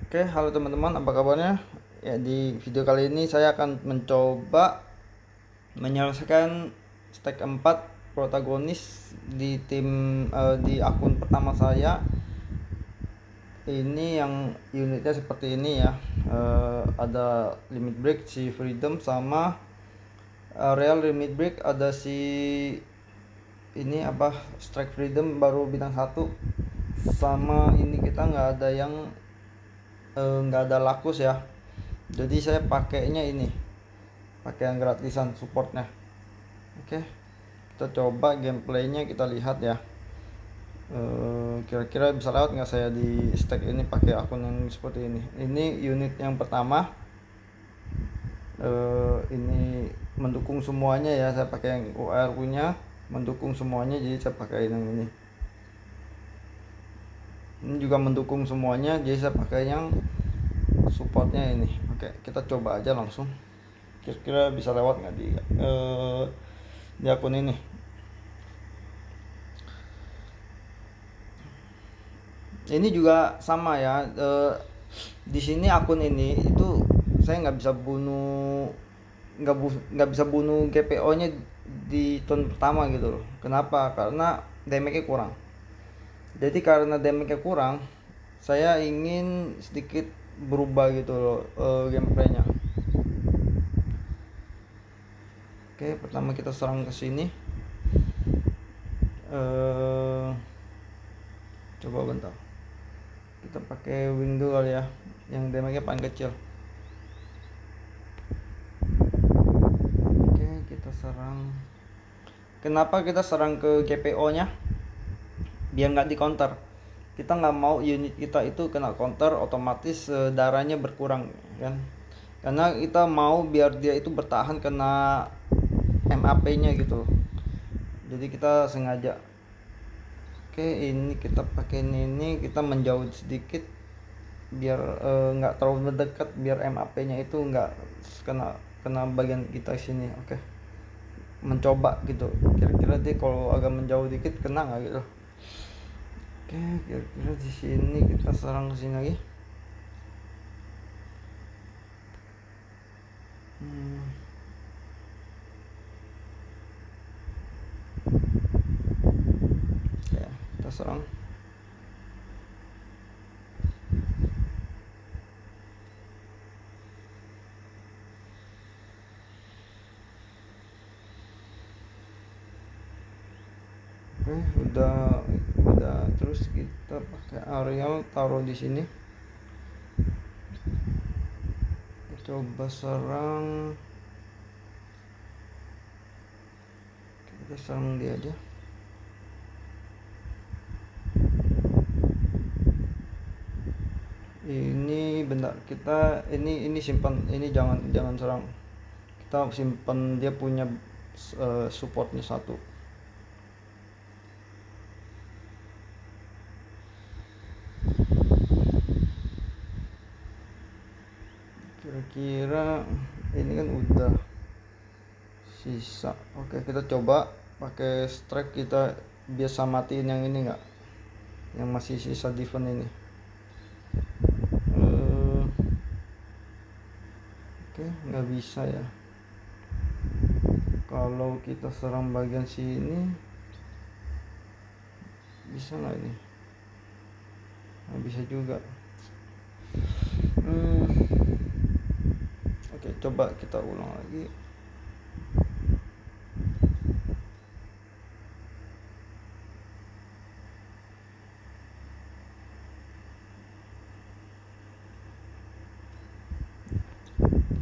Oke, halo teman-teman, apa kabarnya? Ya, di video kali ini saya akan mencoba menyelesaikan stack 4 protagonis di di akun pertama saya. Ini yang unitnya seperti ini ya. Ada limit break si Freedom sama real limit break ada si ini apa strike Freedom baru bintang satu, sama ini kita nggak ada lakus ya, jadi saya pakainya ini, pakai yang gratisan supportnya. Oke, kita coba gameplaynya, kita lihat ya. Kira-kira bisa lewat nggak saya di stack ini pakai akun yang seperti ini unit yang pertama. Ini mendukung semuanya ya, saya pakai yang UR punya, mendukung semuanya, jadi saya pakai yang ini juga mendukung semuanya, jadi saya pakai yang supportnya ini. Oke, kita coba aja langsung, kira-kira bisa lewat nggak di akun ini. Ini juga sama ya, di sini akun ini itu saya nggak bisa bunuh, nggak bisa bunuh GPO nya di turn pertama gitu loh. Kenapa? Karena damage nya kurang. Jadi karena damage nya kurang, saya ingin sedikit berubah gitu loh, gameplaynya. Oke, pertama kita serang ke sini. Coba bentar, kita pakai wing dulu kali ya, yang damage nya paling kecil. Oke, kita serang. Kenapa kita serang ke GPO nya? Biar nggak di counter. Kita nggak mau unit kita itu kena counter, otomatis darahnya berkurang kan. Karena kita mau biar dia itu bertahan kena MAP nya gitu. Jadi kita sengaja. Oke, ini kita pakai ini, kita menjauh sedikit biar nggak terlalu mendekat, biar MAP nya itu nggak kena kena bagian kita sini. Oke, mencoba gitu, kira-kira dia kalau agak menjauh dikit kena nggak gitu. Oke, kira-kira di sini kita serang ke sini lagi. Ya, kita serang. Oke, udah terus kita pakai areal taruh di sini. Coba serang. Kita serang dia aja. Ini bentar, kita ini simpan, ini jangan jangan serang. Kita simpan dia punya supportnya satu. Kira-kira ini kan udah sisa. Oke, kita coba pakai strike, kita biasa matiin yang ini nggak, yang masih sisa defense ini. Oke, nggak bisa ya. Kalau kita serang bagian sini bisa nggak ini? Nggak bisa juga. Oke, coba kita ulang lagi.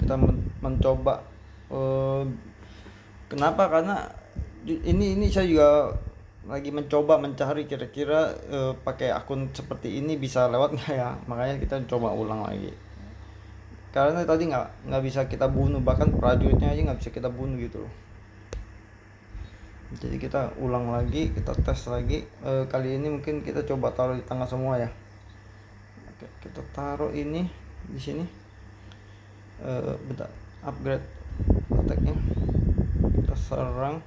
Kita mencoba. Kenapa? Karena ini saya juga lagi mencoba mencari kira-kira pakai akun seperti ini bisa lewat nggak ya, makanya kita coba ulang lagi. Karena tadi nggak bisa kita bunuh, bahkan prajuritnya aja nggak bisa kita bunuh gitu loh. Jadi kita ulang lagi, kita tes lagi. Kali ini mungkin kita coba taruh di tengah semua ya. Oke, kita taruh ini di sini. Bentar, upgrade attacknya, kita serang.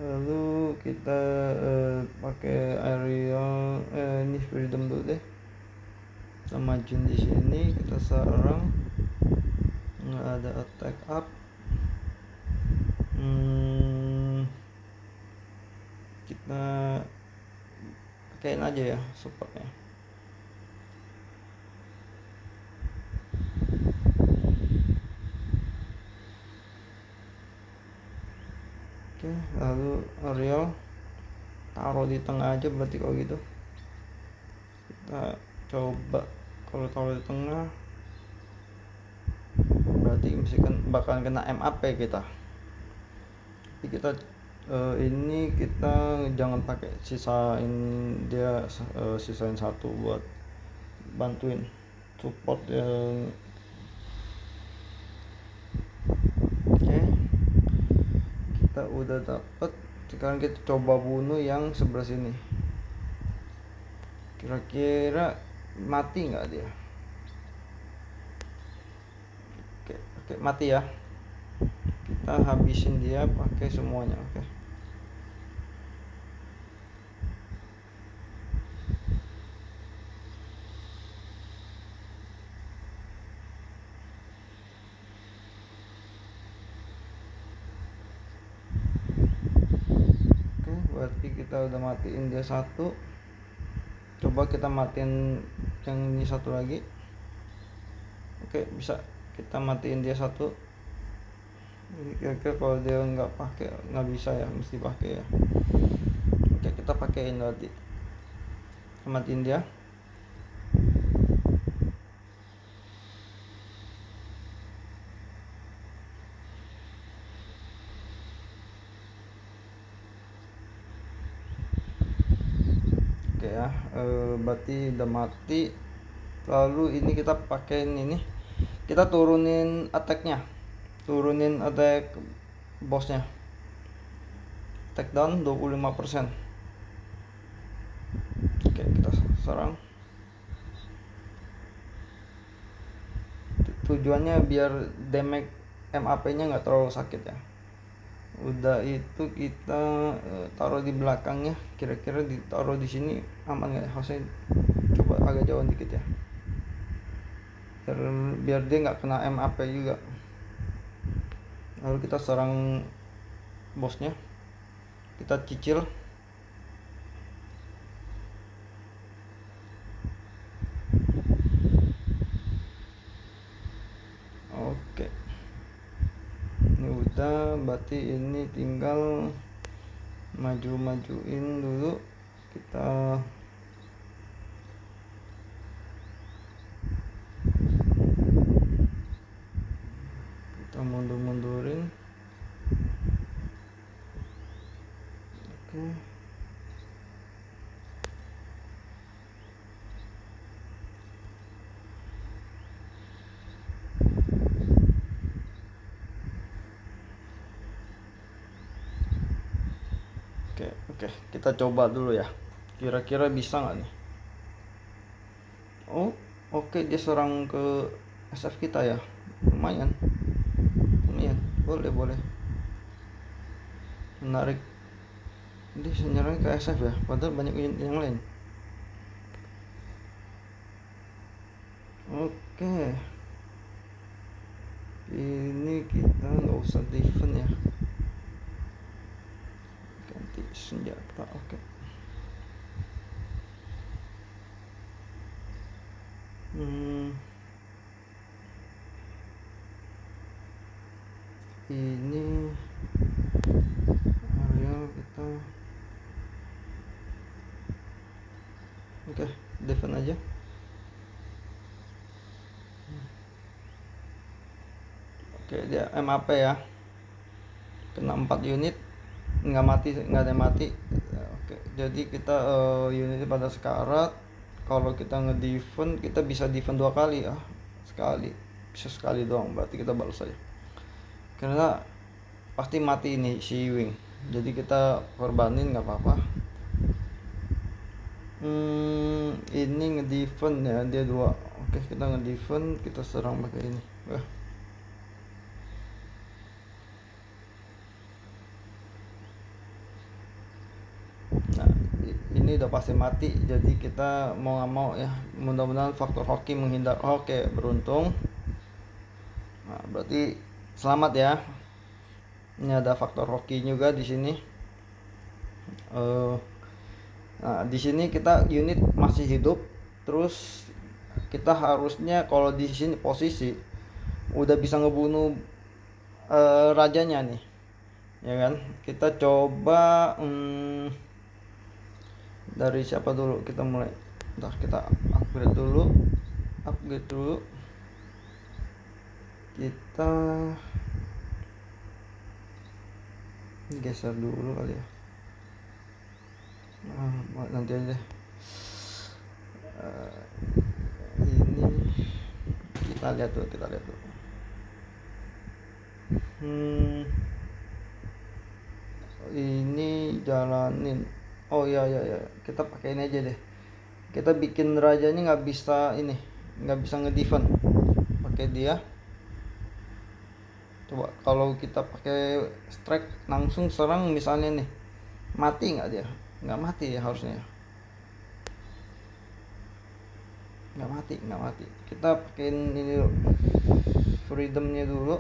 Lalu kita pakai area ini freedom dulu deh. Kita majuin di sini, kita serang. Nggak ada attack up. Kita pakein aja ya supportnya. Oke, lalu Ariel taruh di tengah aja berarti kalau gitu. Kita coba kalau taruh di tengah berarti misalkan bakalan kena MAP kita. Tapi kita ini kita jangan pakai sisain dia, sisain satu buat bantuin support yang oke. Kita udah dapet, sekarang kita coba bunuh yang sebelah sini. Kira-kira mati nggak dia? Oke, mati ya. Kita habisin dia pakai semuanya. Oke. Berarti kita udah matiin dia satu. Coba kita matiin yang ini satu lagi. Oke, bisa kita matiin dia satu. Ini kira-kira kalau dia nggak bisa ya, mesti pakai ya. Oke, kita pakein tadi, matiin dia. Oke ya, berarti udah mati. Lalu ini kita pakein ini, kita turunin attack-nya, turunin attack bossnya, attack down 25%. Oke, kita serang. Tujuannya biar damage MAP nya nggak terlalu sakit ya. Udah itu kita taruh di belakangnya, kira-kira ditaruh di sini aman nggak ya? Harusnya coba agak jauh dikit ya, biar dia nggak kena MAP juga. Lalu kita serang bosnya, kita cicil. Oke, ini udah, berarti ini tinggal maju-majuin dulu. Kita mundur-mundurin. Oke. Oke, kita coba dulu ya. Kira-kira bisa nggak nih? Oh, oke, dia serang ke SF kita ya. Lumayan. Boleh. Menarik. Dia nyerang ke SF ya, padahal banyak unit yang lain. Oke. Ini kita nggak usah defend ya. Ganti senjata, oke. Ini area kita oke, defend aja. Oke, dia MAP ya, kena 4 unit, nggak ada yang mati. Oke, jadi kita unitnya pada sekarat. Kalau kita nge-defend, kita bisa defend 2 kali ya. Bisa sekali doang, berarti kita balas aja, karena pasti mati ini si wing, jadi kita korbanin nggak apa-apa. Ini nge-defend ya, dia 2. Oke, kita nge-defend, kita serang pakai ini. Nah, ini udah pasti mati, jadi kita mau nggak mau ya, mudah-mudahan faktor hoki menghindar. Oke, beruntung. Nah, berarti selamat ya. Ini ada faktor hoki juga di sini. Eh, nah, di sini kita unit masih hidup, terus kita harusnya kalau di sini posisi udah bisa ngebunuh rajanya nih, ya kan? Kita coba dari siapa dulu kita mulai. Ntar kita upgrade dulu kita geser dulu kali ya. Nanti aja deh. Ini kita lihat dulu ini jalanin. Oh iya iya iya, kita pakai ini aja deh. Kita bikin raja ini nggak bisa ngedefend pakai dia. Coba kalau kita pakai strike langsung serang misalnya nih, mati nggak dia? Nggak mati ya harusnya. Nggak mati. Kita pakein ini dulu, freedomnya dulu.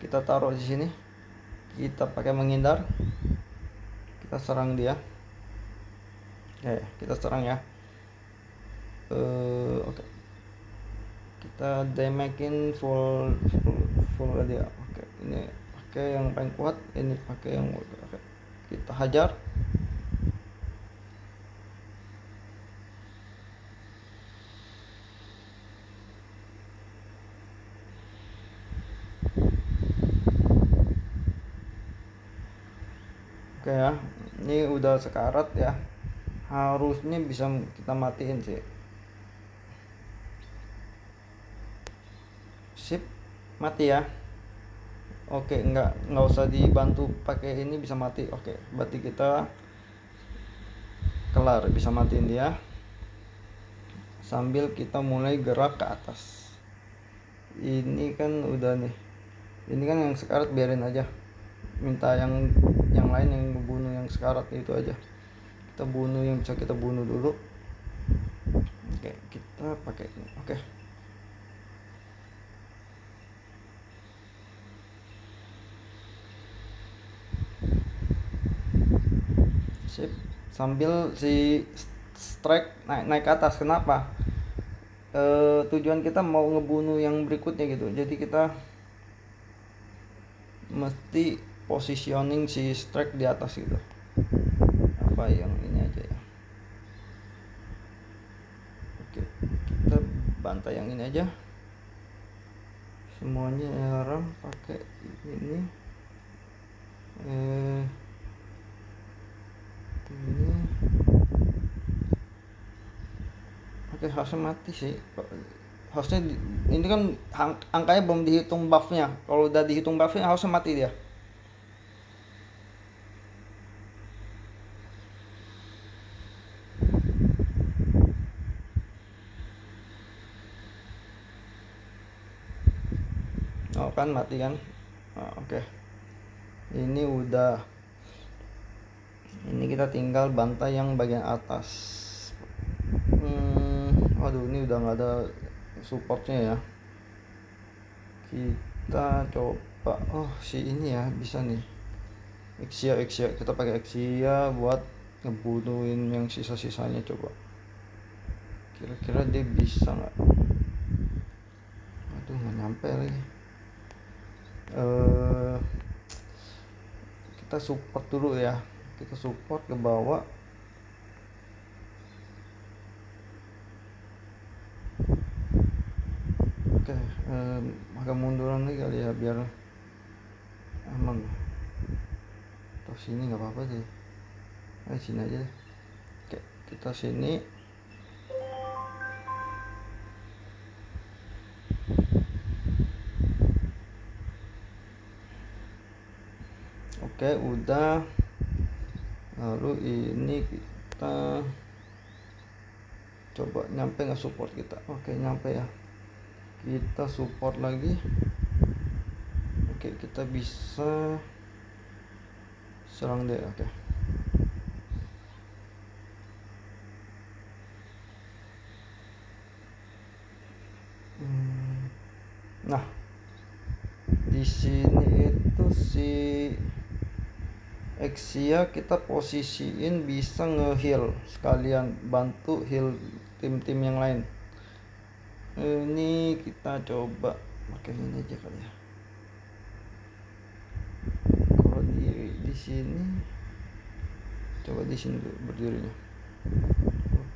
Kita taruh di sini. Kita pakai menghindar. Kita serang dia. Oke, kita serang ya. Oke. Kita damagein full dia. Oke, ini pakai yang paling kuat, ini pakai yang oke. Kita hajar. Oke ya, ini udah sekarat ya. Harusnya bisa kita matiin sih. Sip, mati ya. Oke, nggak usah dibantu pakai ini, bisa mati. Oke, berarti kita kelar, bisa matiin dia. Sambil kita mulai gerak ke atas. Ini kan udah nih. Ini kan yang sekarat biarin aja. Minta yang lain yang membunuh yang sekarat itu aja. Kita bunuh yang bisa kita bunuh dulu. Oke, kita pakai ini. Oke. Sip. Sambil si strike naik ke atas. Kenapa? Tujuan kita mau ngebunuh yang berikutnya gitu. Jadi kita mesti positioning si strike di atas gitu. Apa yang ini aja ya. Oke, kita bantai yang ini aja. Semuanya alarm pakai ini. Ini. Oke, harusnya mati sih. Harusnya ini kan angkanya belum dihitung buffnya. Kalau udah dihitung buffnya harusnya mati dia. Oh kan mati kan. Oke. Ini udah. Ini kita tinggal bantai yang bagian atas. Waduh, ini udah nggak ada supportnya ya. Kita coba. Oh, si ini ya bisa nih. Exia kita pakai Exia buat ngebunuhin yang sisa-sisanya. Coba kira-kira dia bisa nggak? Aduh, nggak nyampe lagi. Kita support dulu ya, kita support ke bawah. Oke, agak munduran lagi kali ya biar aman. Atau sini nggak apa-apa sih. Sini aja deh. Oke, kita sini. Oke, udah. Lalu ini kita coba nyampe nggak support kita. Oke, nyampe ya. Kita support lagi. Oke, kita bisa serang deh. Oke. Exia kita posisiin bisa nge-heal, sekalian bantu heal tim-tim yang lain. Ini kita coba pakai ini aja kali ya. Kalau di sini, coba di sini dulu berdirinya.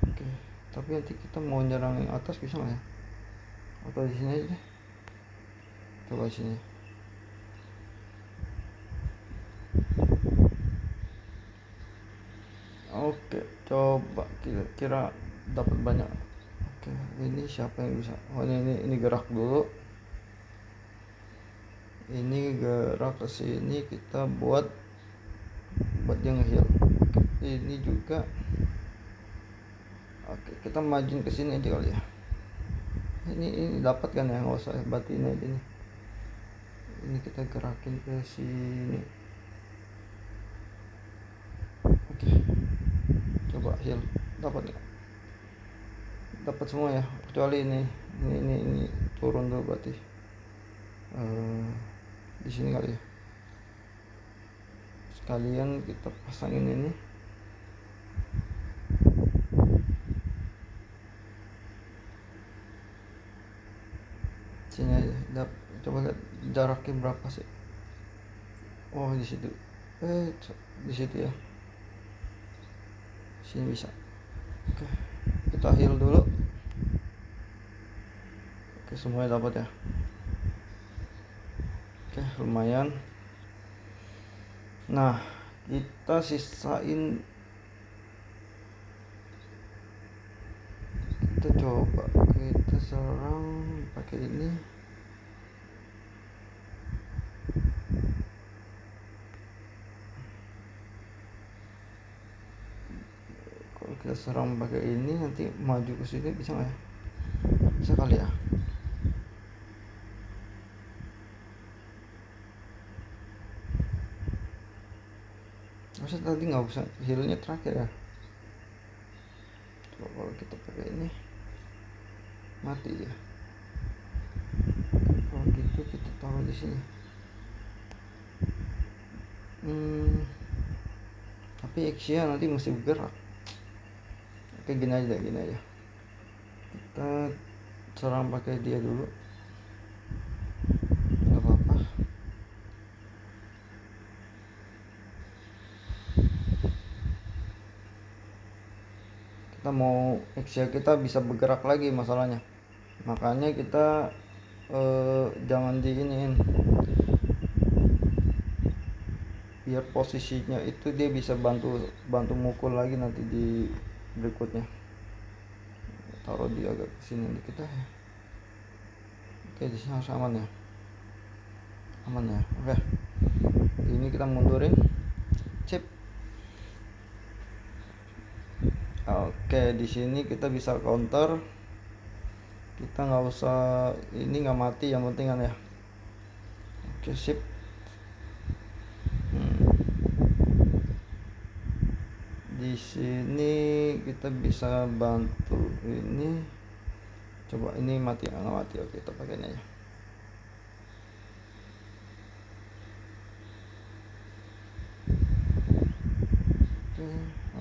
Oke, tapi nanti kita mau nyerang yang atas bisa nggak ya? Atau di sini aja deh. Coba sini. Oke, coba kira-kira dapat banyak. Oke, ini siapa yang bisa? Oh, ini gerak dulu. Ini gerak ke sini, kita buat dia nge-heal. Oke, ini juga. Oke, kita majuin ke sini aja kali ya. Ini dapat kan ya, nggak usah batin aja nih. Ini kita gerakin ke sini. Oke, coba heal, dapat nggak? Dapat semua ya, kecuali ini turun dulu berarti. Di sini kali ya. Sekalian kita pasangin ini. Sini aja. Coba lihat jaraknya berapa sih? Oh, di situ. Di situ ya. Sini bisa. Oke, kita heal dulu. Oke, semuanya dapat ya. Oke, lumayan. Nah, kita sisain, kita coba kita serang pakai ini. Kalau kita serang pakai ini, nanti maju ke sini bisa nggak ya? Bisa kali ya. Masa tadi nggak usah healnya terakhir ya? Coba kalau kita pakai ini mati ya. Kalau gitu kita taruh di sini. Tapi Exia nanti mesti bergerak. Oke, gini aja. Kita serang pakai dia dulu. Gak apa-apa. Kita mau Exia kita bisa bergerak lagi masalahnya. Makanya kita jangan diiniin, biar posisinya itu dia bisa bantu mukul lagi nanti di berikutnya. Taruh dia agak kesini dikit ya. Oke, di sini harus aman ya. Oke, ini kita mundurin. Sip. Oke, di sini kita bisa counter. Kita nggak usah, ini nggak mati, yang penting kan ya. Oke, sip. Di sini kita bisa bantu ini. Coba ini mati, nggak mati. Oke, kita pakai ini aja.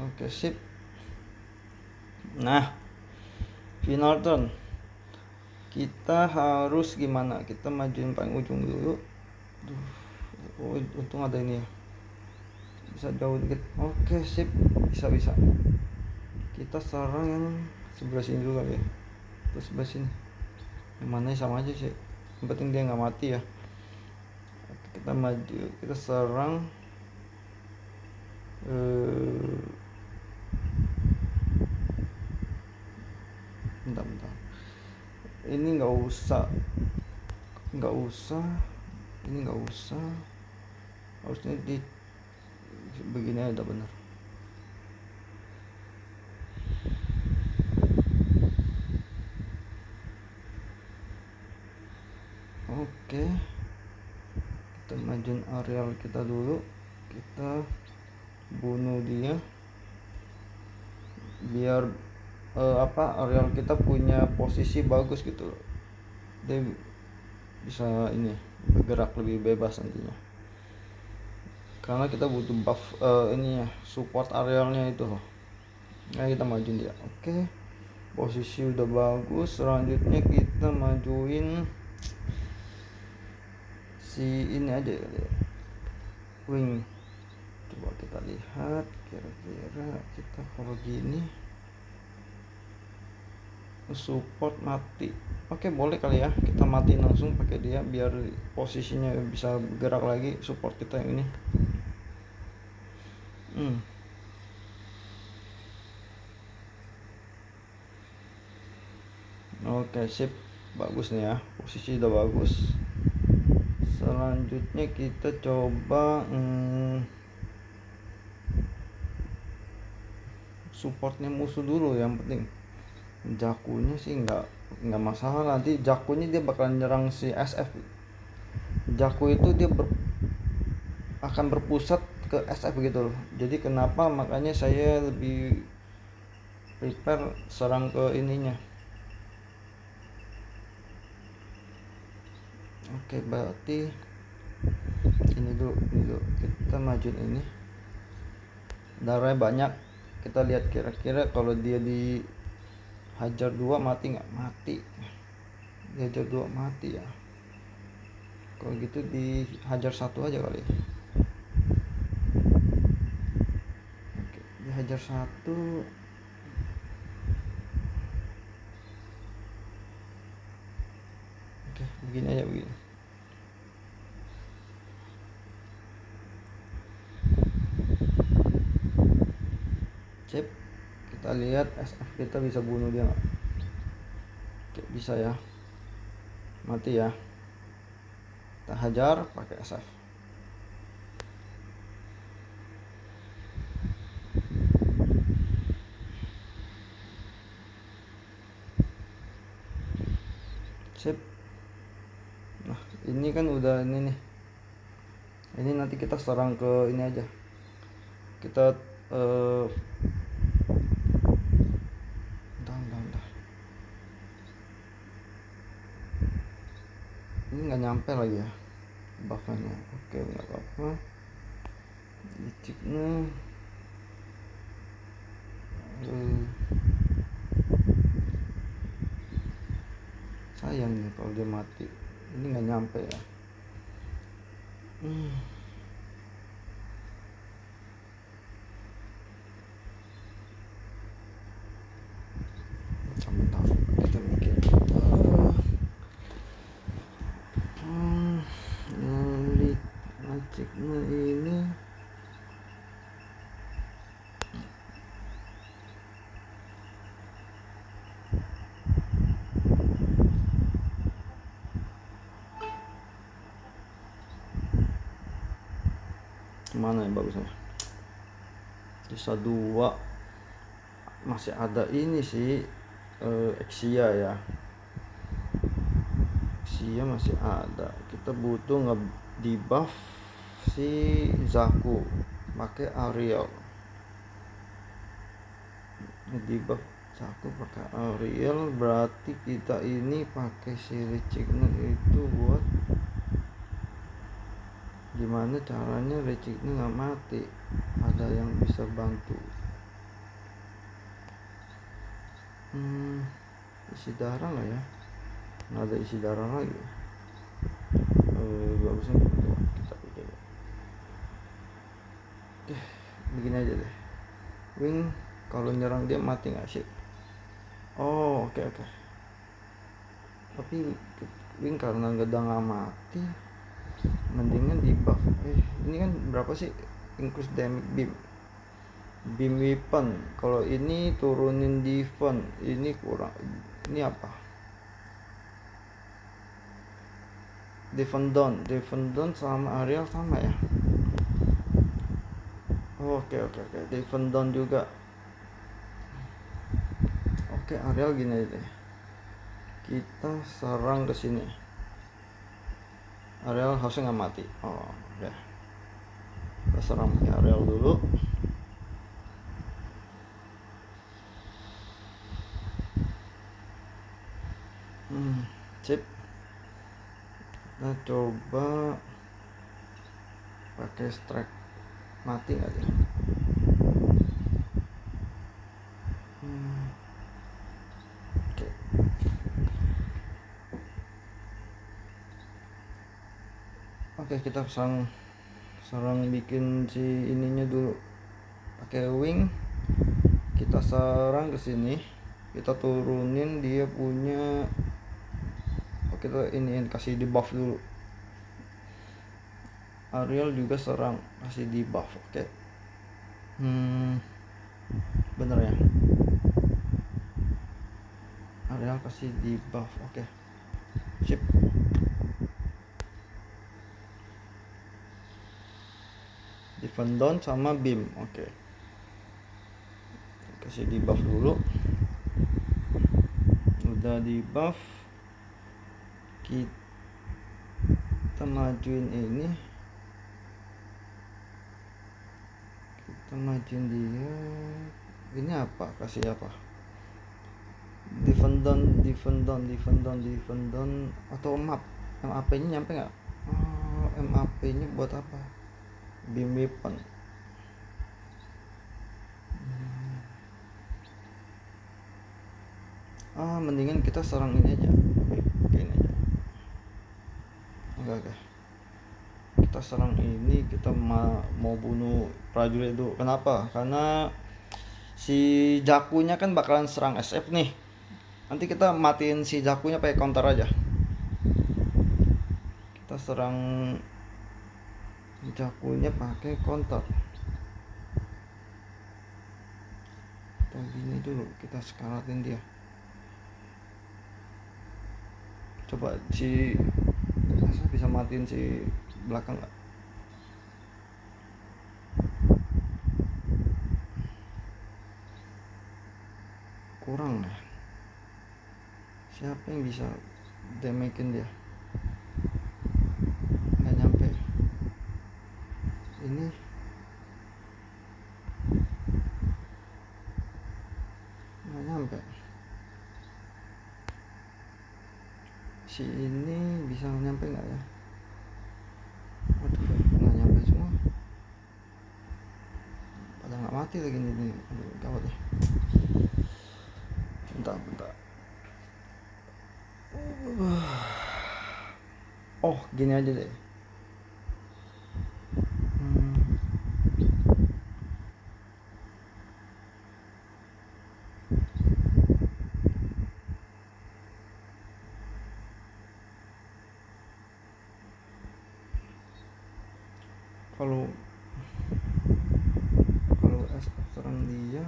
Oke, sip. Nah, final turn. Kita harus gimana? Kita majuin paling ujung dulu. Oh, untung ada ini ya. Bisa jauh dikit. Oke, sip. Bisa. Kita serang yang sebelah sini dulu kali ya. Terus sebelah sini. Yang mana sama aja sih. Yang penting dia nggak mati ya. Kita maju, kita serang. Bentar. Ini nggak usah. Ini nggak usah. Harusnya di begini aja benar. Oke, kita majuin areal kita dulu. Kita bunuh dia biar areal kita punya posisi bagus gitu. Dia bisa ini bergerak lebih bebas nantinya. karena kita butuh buff ini ya, support arealnya itu loh. Nah kita majuin dia. Oke, posisi udah bagus. Selanjutnya kita majuin si ini aja kali ya, wing. Coba kita lihat kira-kira kita kalau gini support mati. Oke, boleh kali ya kita matiin langsung pakai dia biar posisinya bisa bergerak lagi support kita yang ini. Oke, sip. Bagus nih ya, posisi udah bagus. Selanjutnya kita coba supportnya musuh dulu yang penting. Jakunya sih nggak masalah, nanti Jakunya dia bakalan nyerang si SF. Jaku itu dia akan berpusat ke SF gitu loh. Jadi kenapa makanya saya lebih prepare serang ke ininya. Oke, berarti ini dulu kita majuin ini. Darahnya banyak. Kita lihat kira-kira kalau dia dihajar 2 mati nggak? Mati. Dihajar 2 mati ya. Kalau gitu dihajar 1 aja kali. Oke, dihajar 1. Oke, begini aja begini. Sip, kita lihat SF kita bisa bunuh dia nggak? Oke, bisa ya, mati ya. Kita hajar pakai SF. Sip. Nah ini kan udah ini nih, ini nanti kita serang ke ini aja. Kita bentar. Ini nggak nyampe lagi ya buffnya. Oke, nggak apa-apa. Liciknya sayang nih kalau dia mati. Ini nggak nyampe ya. Bentar, kita mikir. Liciknya ini mana yang bagusnya? Sisa 2 masih ada ini sih, Exia ya. Exia masih ada. Kita butuh nge-debuff si Zaku pakai Ariel. Nge-debuff Zaku pakai Ariel berarti kita ini pakai si Liciknya itu buat gimana caranya Liciknya nggak mati. Ada yang bisa bantu. Isi darah nggak ya? Nggak ada isi darah lagi. Bagusnya kita coba. Begini aja deh. Wing kalau nyerang dia mati nggak sih? Oh, oke. Tapi Wing karena udah nggak mati, mendingan di buff. Ini kan berapa sih increase damage beam weapon? Kalau ini turunin defense, ini kurang. Ini apa? Defense down sama Ariel sama ya. Oke. Defense down juga. Oke, Ariel gini deh. Kita serang ke sini. Ariel harusnya nggak mati. Oke. Kita serang pakai Ariel dulu. Sip. Kita coba pakai strike Mati nggak dia? Oke. Oke, kita serang bikin si ininya dulu pakai wing. Kita serang ke sini, kita turunin dia punya. Oke, kita iniin, kasih di buff dulu. Ariel juga serang, kasih di buff. Oke. Bener ya, Ariel kasih di buff. Oke, sip. Defend down sama beam. Oke, kasih di buff dulu. Udah di buff, kita majuin ini, kita majuin dia. Ini apa, kasih apa? Defend down atau map. MAP nya nyampe nggak? MAP nya buat apa? Beam weapon. Mendingan kita serang ini aja. Oke, ini aja. Oke. Kita serang ini, kita mau bunuh prajurit itu. Kenapa? Karena si Jakunya kan bakalan serang SF nih. Nanti kita matiin si Jakunya pakai counter aja. Kita serang Jakunya pakai counter. Atau gini dulu, kita sekaratin dia. Coba si bisa matiin si belakang nggak? Kurang ya. Siapa yang bisa damagein dia? Nggak nyampe. Ini nggak nyampe. Si ini bisa nyampe nggak ya? Aduh, nggak nyampe semua. Pada nggak mati lagi nih. Aduh, gawat ya. Bentar. Oh, gini aja deh. Kalau SF serang dia,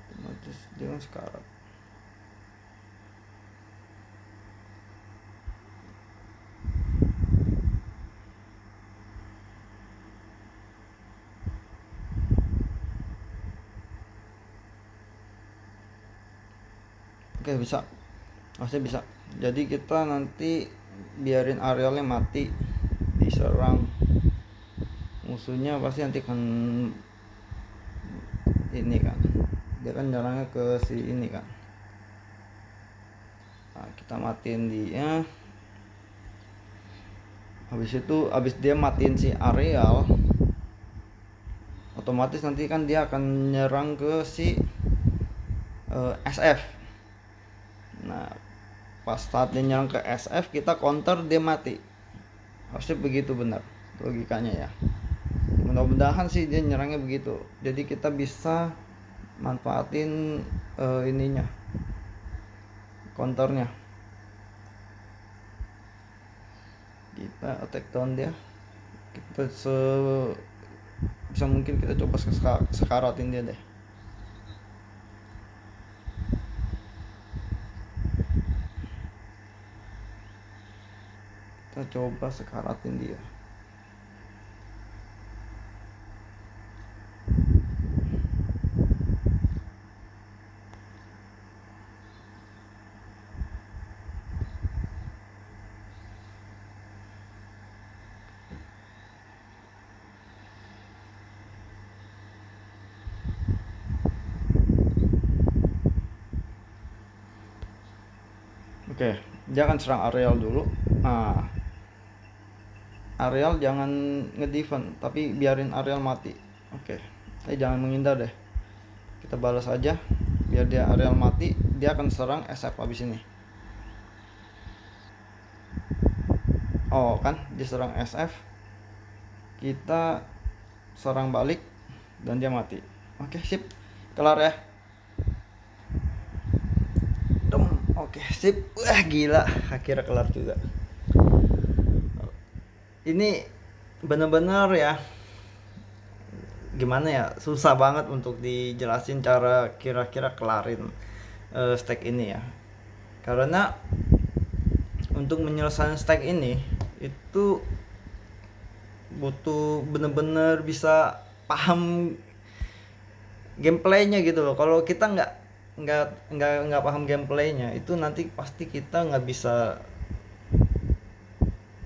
otomatis dia kan sekarat. Oke, bisa. Masih bisa. Jadi kita nanti biarin arealnya mati, diserang musuhnya, pasti nanti kan ini kan, dia kan nyerangnya ke si ini kan. Nah, kita matiin dia. Habis dia matiin si areal, otomatis nanti kan dia akan nyerang ke si SF. Nah, pas saat dia nyerang ke SF, kita counter, dia mati. Harusnya begitu benar logikanya ya. Mudah-mudahan sih dia nyerangnya begitu. Jadi kita bisa manfaatin ininya, counternya. Kita attack down dia. Kita bisa mungkin kita coba sekaratin dia deh. Kita coba sekaratin dia. Oke, Dia akan serang areal dulu. Nah, areal jangan ngedefend, tapi biarin areal mati. Oke, jangan menghindar deh, kita balas aja biar dia areal mati. Dia akan serang SF habis ini. Oh kan, dia serang SF, kita serang balik dan dia mati. Oke, sip, kelar ya. Oke, sip. Wah, gila, akhirnya kelar juga. Ini bener-bener ya, gimana ya, susah banget untuk dijelasin cara kira-kira kelarin stack ini ya. Karena untuk menyelesaikan stack ini itu butuh bener-bener bisa paham gameplaynya gitu loh. Kalau kita nggak paham gameplaynya, itu nanti pasti kita bisa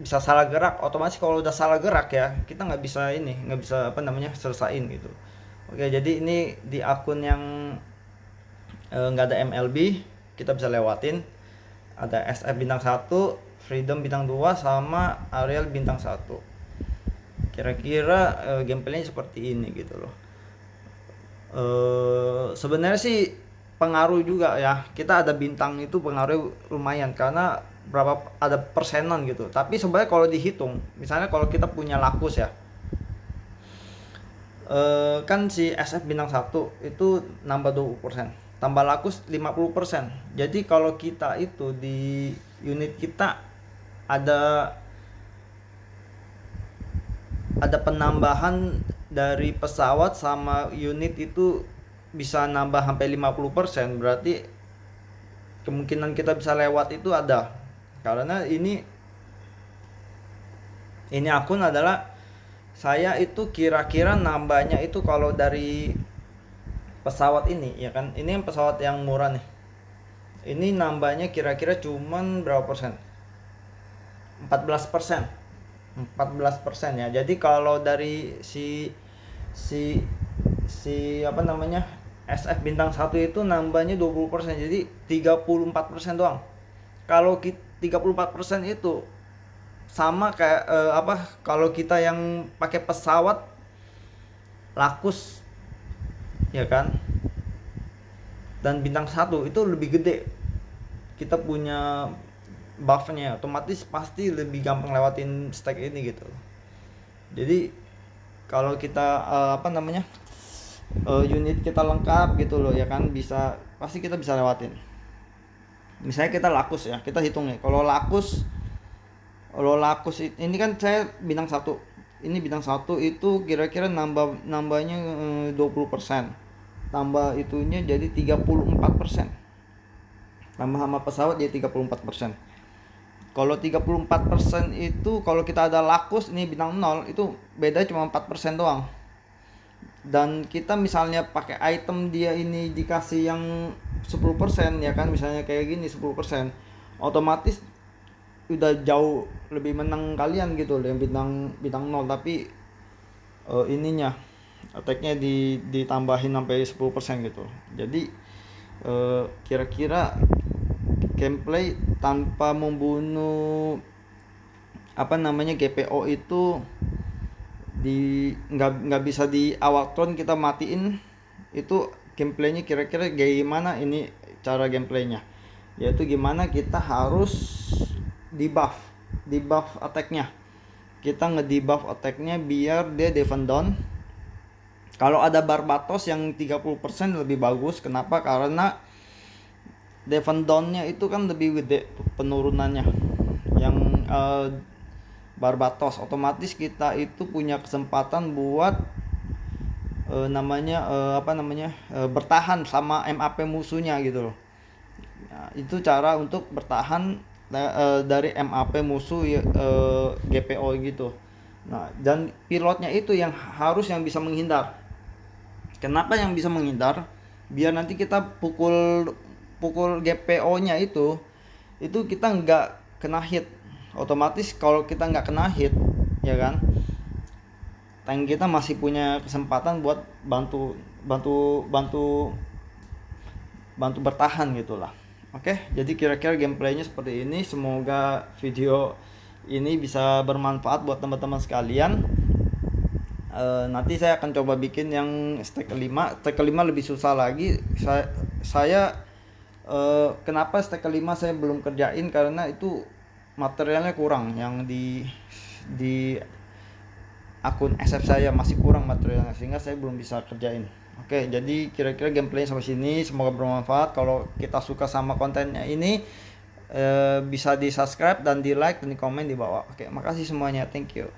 salah gerak. Otomatis kalau udah salah gerak ya, kita nggak bisa apa namanya selesain gitu. Oke, jadi ini di akun yang nggak ada MLB, kita bisa lewatin. Ada SF bintang 1, Freedom bintang 2, sama Ariel bintang 1. Kira-kira gameplaynya seperti ini gitu loh. Sebenarnya sih pengaruh juga ya, kita ada bintang itu pengaruh lumayan karena ada persenan gitu. Tapi sebenarnya kalau dihitung, misalnya kalau kita punya Lakus ya, kan si SF bintang 1 itu nambah 20%, tambah Lakus 50%. Jadi kalau kita itu di unit kita ada penambahan dari pesawat sama unit itu bisa nambah sampai 50%, berarti kemungkinan kita bisa lewat itu ada. Karena ini akun adalah saya itu kira-kira nambahnya itu kalau dari pesawat ini ya kan, ini pesawat yang murah nih, ini nambahnya kira-kira cuman berapa persen, 14%. 14% ya. Jadi kalau dari si apa namanya SF bintang 1 itu nambahnya 20%, jadi 34% doang. Kalau 34% itu sama kayak kalau kita yang pakai pesawat Lakus ya kan, dan bintang 1 itu lebih gede, kita punya buffnya, otomatis pasti lebih gampang lewatin stack ini gitu. Jadi kalau kita unit kita lengkap gitu loh ya kan, pasti kita bisa lewatin. Misalnya kita Lakus ya, kita hitung nih, kalau Lakus ini kan saya bintang 1, ini bintang 1 itu kira-kira nambahnya 20%, tambah itunya jadi 34%, tambah sama pesawat jadi 34%. Kalau 34% itu kalau kita ada Lakus ini bintang 0, itu beda cuma 4% doang. Dan kita misalnya pakai item dia ini dikasih yang 10% ya kan, misalnya kayak gini 10%, otomatis udah jauh lebih menang kalian gitu loh yang bintang 0. Tapi ininya attack-nya ditambahin sampai 10% gitu. Jadi kira-kira gameplay tanpa membunuh GPO itu nggak bisa di awal turn kita matiin. Itu gameplaynya kira-kira gimana ini cara gameplaynya, yaitu gimana kita harus debuff attack-nya. Kita ngedebuff attack-nya biar dia defend down. Kalau ada Barbatos yang 30% lebih bagus. Kenapa? Karena defend down-nya itu kan lebih gede penurunannya. Yang Barbatos otomatis kita itu punya kesempatan buat bertahan sama MAP musuhnya gitu loh. Nah, itu cara untuk bertahan dari MAP musuh GPO gitu. Nah, dan pilotnya itu yang bisa menghindar. Kenapa yang bisa menghindar? Biar nanti kita pukul GPO-nya itu kita nggak kena hit. Otomatis kalau kita nggak kena hit ya kan, tank kita masih punya kesempatan buat bantu bertahan gitulah. Oke, jadi kira-kira gameplaynya seperti ini. Semoga video ini bisa bermanfaat buat teman-teman sekalian. Nanti saya akan coba bikin yang step kelima. Step kelima lebih susah lagi. Saya kenapa step kelima saya belum kerjain karena itu materialnya kurang. Yang di akun SF saya masih kurang materialnya sehingga saya belum bisa kerjain. Oke, jadi kira-kira gameplay sampai sini, semoga bermanfaat. Kalau kita suka sama kontennya ini, bisa di subscribe dan di like dan di komen di bawah. Oke, makasih semuanya, thank you.